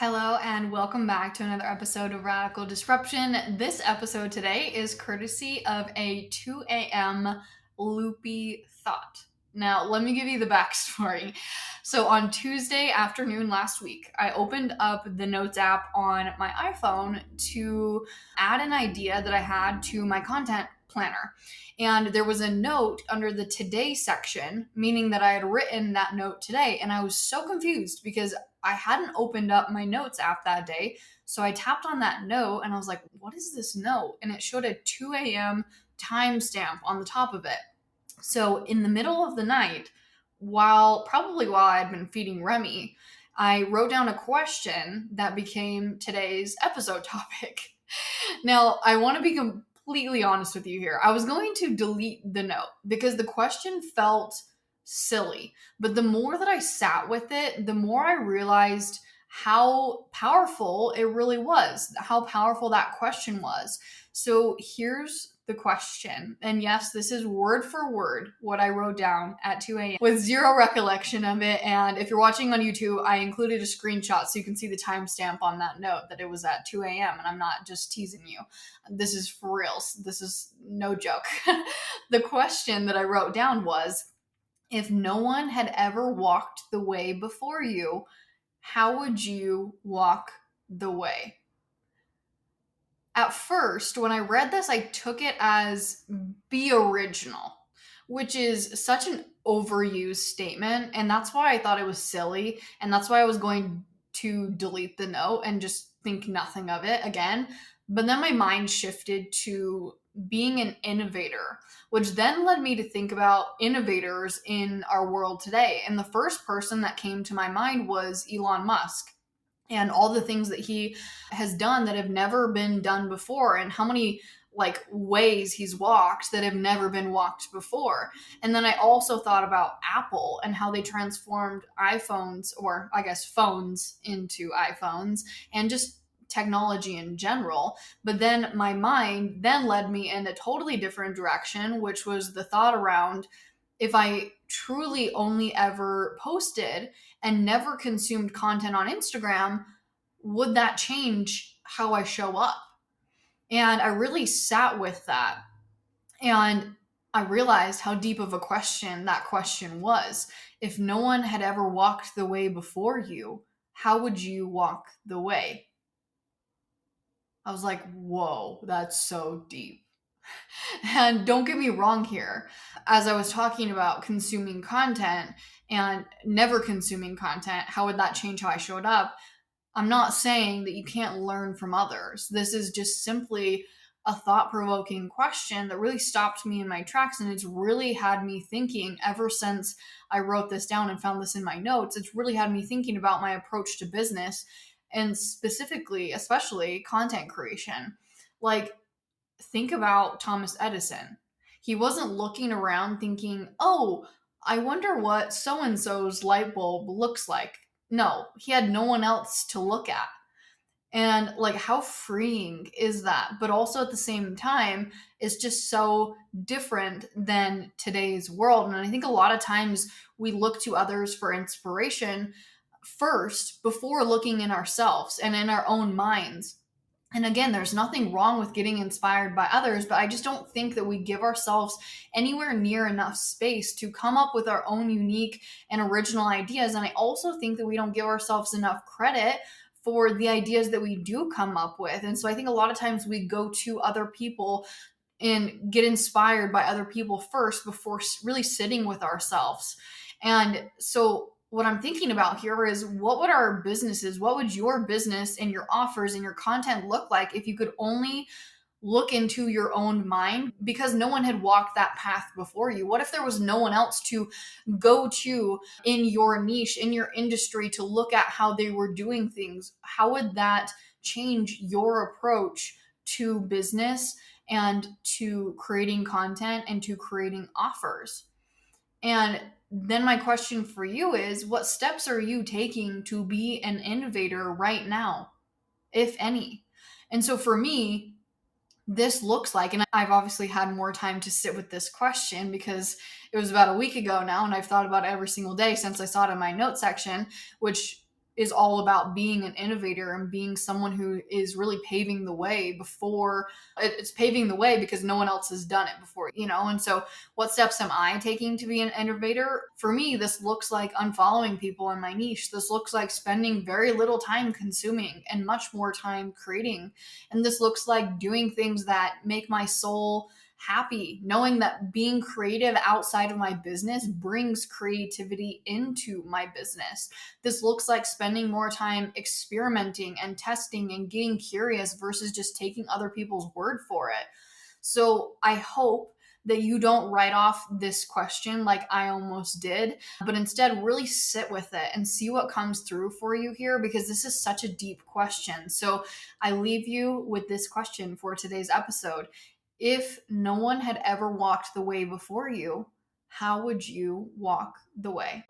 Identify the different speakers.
Speaker 1: Hello, and welcome back to another episode of Radical Disruption. This episode today is courtesy of a 2 a.m. loopy thought. Now, let me give you the backstory. So, on Tuesday afternoon last week, I opened up the Notes app on my iPhone to add an idea that I had to my content planner. And there was a note under the today section, meaning that I had written that note today. And I was so confused because I hadn't opened up my Notes app that day. So I tapped on that note and I was like, what is this note? And it showed a 2 a.m. timestamp on the top of it. So in the middle of the night, probably while I had been feeding Remy, I wrote down a question that became today's episode topic. Now, I want to be completely honest with you here. I was going to delete the note because the question felt silly. But the more that I sat with it, the more I realized how powerful it really was, how powerful that question was. So here's the question. And yes, this is word for word what I wrote down at 2 a.m. with zero recollection of it. And if you're watching on YouTube, I included a screenshot so you can see the timestamp on that note that it was at 2 a.m. And I'm not just teasing you. This is for real. This is no joke. The question that I wrote down was, if no one had ever walked the way before you, how would you walk the way? At first, when I read this, I took it as be original, which is such an overused statement. And that's why I thought it was silly. And that's why I was going to delete the note and just think nothing of it again. But then my mind shifted to being an innovator, which then led me to think about innovators in our world today. And the first person that came to my mind was Elon Musk and all the things that he has done that have never been done before, and how many ways he's walked that have never been walked before. And then I also thought about Apple and how they transformed iPhones, or I guess phones, into iPhones, and just technology in general. But then my mind then led me in a totally different direction, which was the thought around, if I truly only ever posted and never consumed content on Instagram, would that change how I show up? And I really sat with that. And I realized how deep of a question that question was. If no one had ever walked the way before you, how would you walk the way? I was like, whoa, that's so deep. And don't get me wrong here. As I was talking about consuming content and never consuming content, how would that change how I showed up? I'm not saying that you can't learn from others. This is just simply a thought-provoking question that really stopped me in my tracks, and it's really had me thinking ever since I wrote this down and found this in my notes. It's really had me thinking about my approach to business, and specifically, especially content creation. Like, think about Thomas Edison. He wasn't looking around thinking, oh, I wonder what so-and-so's light bulb looks like. No, he had no one else to look at. And how freeing is that? But also at the same time, it's just so different than today's world. And I think a lot of times we look to others for inspiration first before looking in ourselves and in our own minds. And again, there's nothing wrong with getting inspired by others, but I just don't think that we give ourselves anywhere near enough space to come up with our own unique and original ideas. And I also think that we don't give ourselves enough credit for the ideas that we do come up with. And so I think a lot of times we go to other people and get inspired by other people first before really sitting with ourselves. And so what I'm thinking about here is, what would our businesses, what would your business and your offers and your content look like if you could only look into your own mind, because no one had walked that path before you? What if there was no one else to go to in your niche, in your industry, to look at how they were doing things? How would that change your approach to business and to creating content and to creating offers? And then my question for you is, what steps are you taking to be an innovator right now, if any? And so for me, this looks like, and I've obviously had more time to sit with this question because it was about a week ago now, and I've thought about it every single day since I saw it in my notes section, which is all about being an innovator and being someone who is really paving the way before it's paving the way because no one else has done it before, you know? And so, what steps am I taking to be an innovator? For me, this looks like unfollowing people in my niche. This looks like spending very little time consuming and much more time creating. And this looks like doing things that make my soul happy, knowing that being creative outside of my business brings creativity into my business. This looks like spending more time experimenting and testing and getting curious versus just taking other people's word for it. So I hope that you don't write off this question like I almost did, but instead really sit with it and see what comes through for you here because this is such a deep question. So I leave you with this question for today's episode. If no one had ever walked the way before you, how would you walk the way?